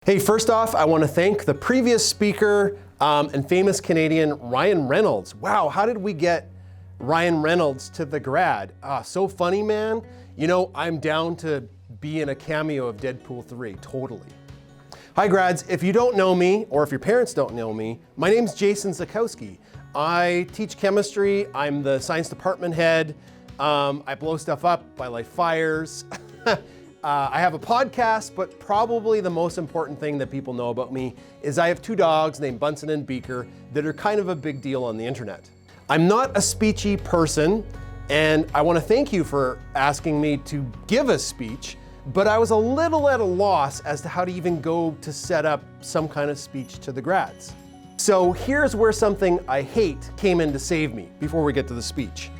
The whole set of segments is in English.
Hey, first off, I want to thank the previous speaker and famous Canadian Ryan Reynolds. Wow, how did we get Ryan Reynolds to the grad? So funny, man. You know, I'm down to be in a cameo of Deadpool 3, totally. Hi grads, if you don't know me, or if your parents don't know me, my name's Jason-Zackowski. I teach chemistry, I'm the science department head, I blow stuff up, I light fires. I have a podcast, but probably the most important thing that people know about me is I have two dogs named Bunsen and Beaker that are kind of a big deal on the internet. I'm not a speechy person, and I want to thank you for asking me to give a speech, but I was a little at a loss as to how to even go to set up some kind of speech to the grads. So here's where something I hate came in to save me before we get to the speech.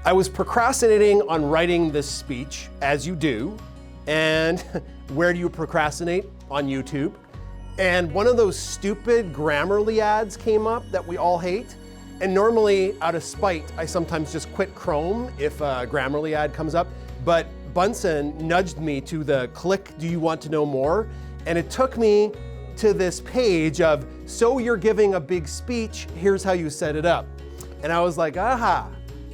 I was procrastinating on writing this speech, as you do. And where do you procrastinate? On YouTube. And one of those stupid Grammarly ads came up that we all hate. And normally, out of spite, I sometimes just quit Chrome if a Grammarly ad comes up. But Bunsen nudged me to the click, do you want to know more? And it took me to this page of, so you're giving a big speech, here's how you set it up. And I was like, aha,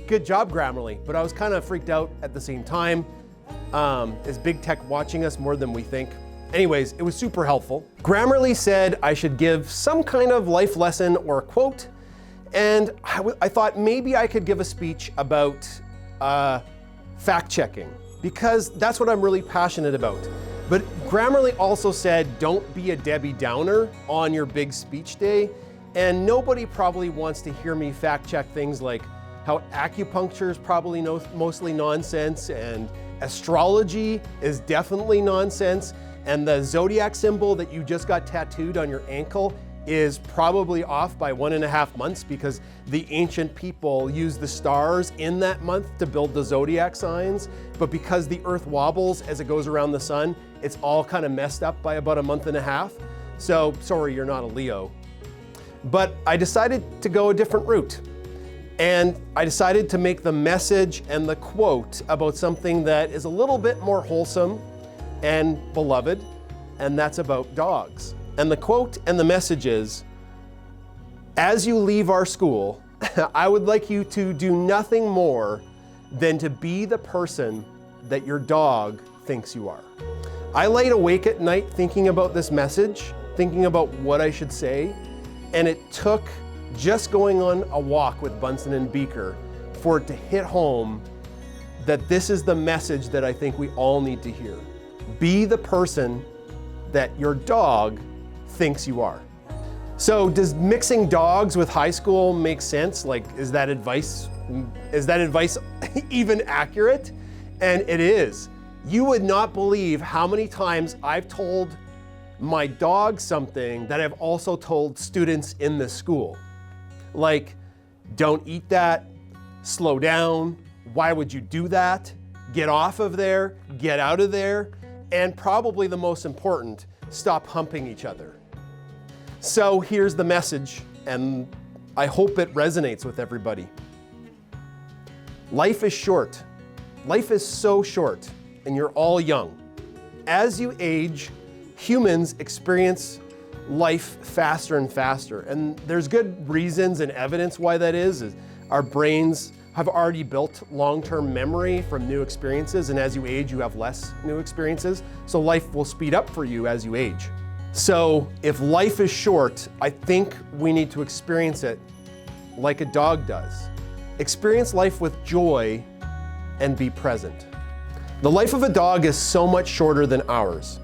good job, Grammarly. But I was kind of freaked out at the same time. Is big tech watching us more than we think? Anyways, it was super helpful. Grammarly said I should give some kind of life lesson or quote, and I thought maybe I could give a speech about fact checking, because that's what I'm really passionate about. But Grammarly also said don't be a Debbie Downer on your big speech day, and nobody probably wants to hear me fact check things like how acupuncture is probably mostly nonsense, and astrology is definitely nonsense, and the zodiac symbol that you just got tattooed on your ankle is probably off by 1.5 months because the ancient people used the stars in that month to build the zodiac signs, but because the earth wobbles as it goes around the sun, it's all kind of messed up by about 1.5 months. So sorry, you're not a Leo. But I decided to go a different route. And I decided to make the message and the quote about something that is a little bit more wholesome and beloved, and that's about dogs. And the quote and the message is, as you leave our school, I would like you to do nothing more than to be the person that your dog thinks you are. I laid awake at night thinking about this message, thinking about what I should say, and it took just going on a walk with Bunsen and Beaker for it to hit home that this is the message that I think we all need to hear. Be the person that your dog thinks you are. So does mixing dogs with high school make sense? Like, is that advice even accurate? And it is. You would not believe how many times I've told my dog something that I've also told students in this school. Like, don't eat that, slow down, why would you do that? Get off of there, get out of there, and probably the most important, stop humping each other. So here's the message, and I hope it resonates with everybody. Life is short. Life is so short, and you're all young. As you age, humans experience life faster and faster. And there's good reasons and evidence why that is our brains have already built long-term memory from new experiences, and as you age, you have less new experiences. So life will speed up for you as you age. So if life is short, I think we need to experience it like a dog does. Experience life with joy and be present. The life of a dog is so much shorter than ours.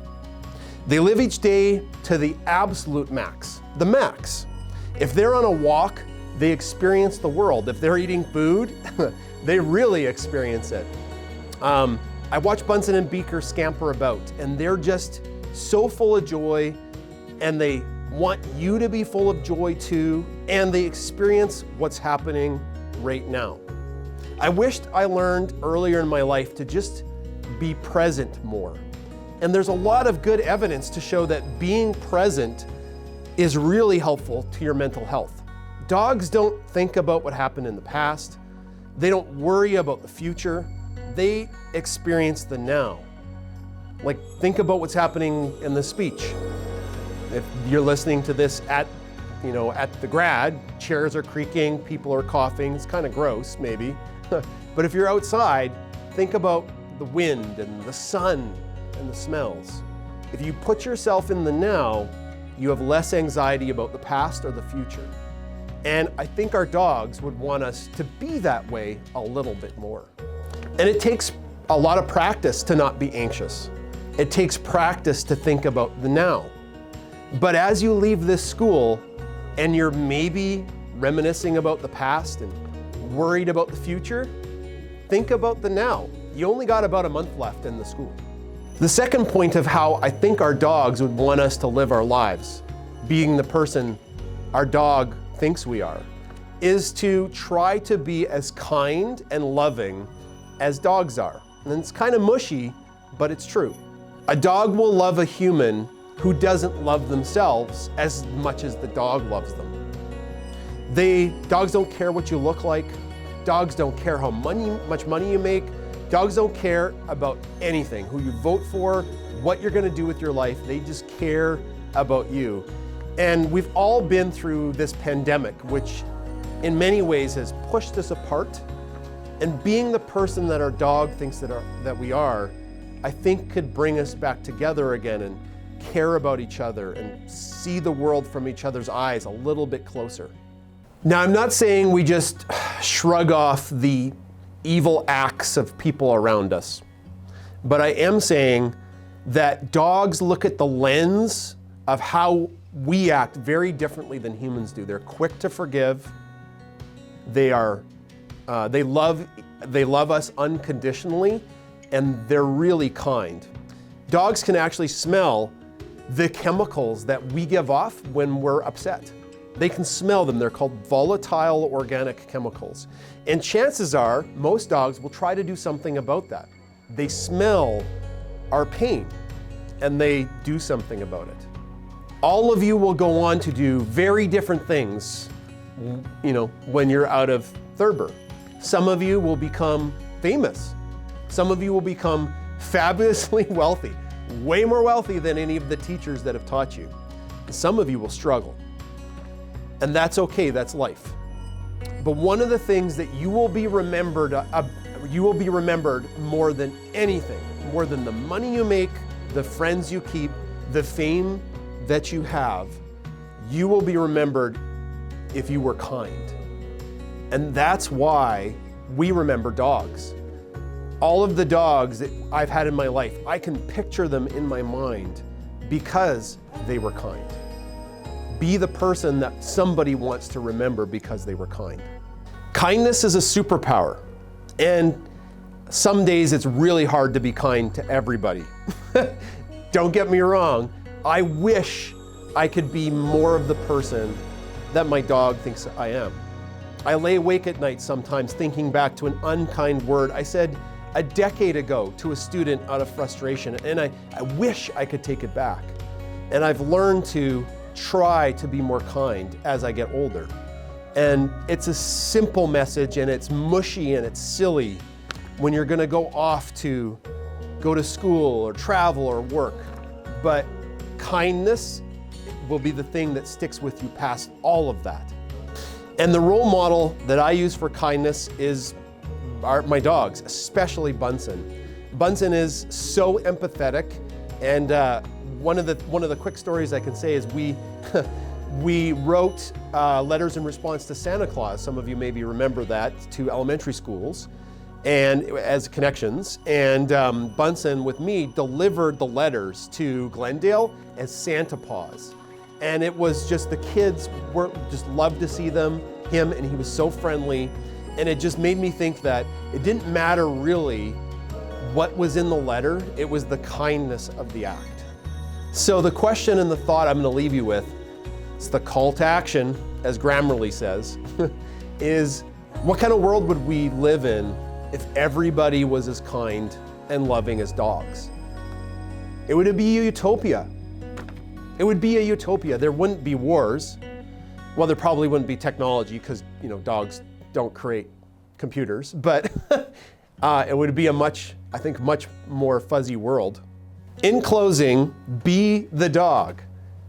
They live each day to the absolute max, the max. If they're on a walk, they experience the world. If they're eating food, they really experience it. I watch Bunsen and Beaker scamper about, and they're just so full of joy, and they want you to be full of joy too, and they experience what's happening right now. I wished I learned earlier in my life to just be present more. And there's a lot of good evidence to show that being present is really helpful to your mental health. Dogs don't think about what happened in the past. They don't worry about the future. They experience the now. Like, think about what's happening in the speech. If you're listening to this at the grad, chairs are creaking, people are coughing. It's kind of gross, maybe. But if you're outside, think about the wind and the sun and the smells. If you put yourself in the now, you have less anxiety about the past or the future. And I think our dogs would want us to be that way a little bit more. And it takes a lot of practice to not be anxious. It takes practice to think about the now. But as you leave this school and you're maybe reminiscing about the past and worried about the future, think about the now. You only got about a month left in the school. The second point of how I think our dogs would want us to live our lives, being the person our dog thinks we are, is to try to be as kind and loving as dogs are. And it's kind of mushy, but it's true. A dog will love a human who doesn't love themselves as much as the dog loves them. Dogs don't care what you look like. Dogs don't care how much money you make. Dogs don't care about anything, who you vote for, what you're gonna do with your life. They just care about you. And we've all been through this pandemic, which in many ways has pushed us apart. And being the person that our dog thinks that we are, I think could bring us back together again and care about each other and see the world from each other's eyes a little bit closer. Now, I'm not saying we just shrug off the evil acts of people around us, but I am saying that dogs look at the lens of how we act very differently than humans do. They're quick to forgive. They love us unconditionally, and they're really kind. Dogs can actually smell the chemicals that we give off when we're upset. They can smell them. They're called volatile organic chemicals. And chances are, most dogs will try to do something about that. They smell our pain and they do something about it. All of you will go on to do very different things, when you're out of Thurber. Some of you will become famous. Some of you will become fabulously wealthy, way more wealthy than any of the teachers that have taught you. Some of you will struggle. And that's okay, that's life. But one of the things that you will be remembered more than anything, more than the money you make, the friends you keep, the fame that you have, you will be remembered if you were kind. And that's why we remember dogs. All of the dogs that I've had in my life, I can picture them in my mind because they were kind. Be the person that somebody wants to remember because they were kind. Kindness is a superpower, and some days it's really hard to be kind to everybody. Don't get me wrong, I wish I could be more of the person that my dog thinks I am. I lay awake at night sometimes thinking back to an unkind word I said a decade ago to a student out of frustration, and I wish I could take it back. And I've learned to try to be more kind as I get older. And it's a simple message, and it's mushy and it's silly when you're gonna go off to go to school or travel or work. But kindness will be the thing that sticks with you past all of that. And the role model that I use for kindness is my dogs, especially Bunsen. Bunsen is so empathetic, and one of the quick stories I can say is we wrote letters in response to Santa Claus. Some of you maybe remember that, to elementary schools and as connections. And Bunsen, with me, delivered the letters to Glendale as Santa Paws. And it was just, the kids just loved to see him, and he was so friendly. And it just made me think that it didn't matter really what was in the letter, it was the kindness of the act. So the question and the thought I'm going to leave you with, it's the call to action, as Grammarly says, is what kind of world would we live in if everybody was as kind and loving as dogs? It would be a utopia. It would be a utopia. There wouldn't be wars. Well, there probably wouldn't be technology because, dogs don't create computers, but it would be a much more fuzzy world. In closing, be the dog.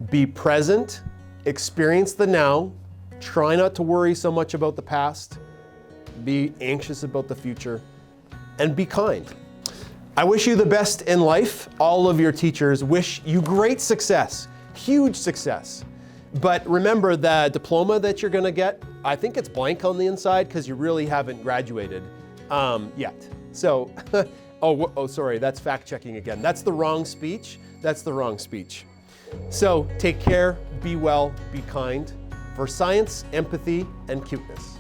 Be present, experience the now, try not to worry so much about the past, be anxious about the future, and be kind. I wish you the best in life. All of your teachers wish you great success, huge success. But remember, the diploma that you're gonna get, I think it's blank on the inside because you really haven't graduated yet. So, sorry, that's fact checking again. That's the wrong speech. That's the wrong speech. So take care, be well, be kind, for science, empathy, and cuteness.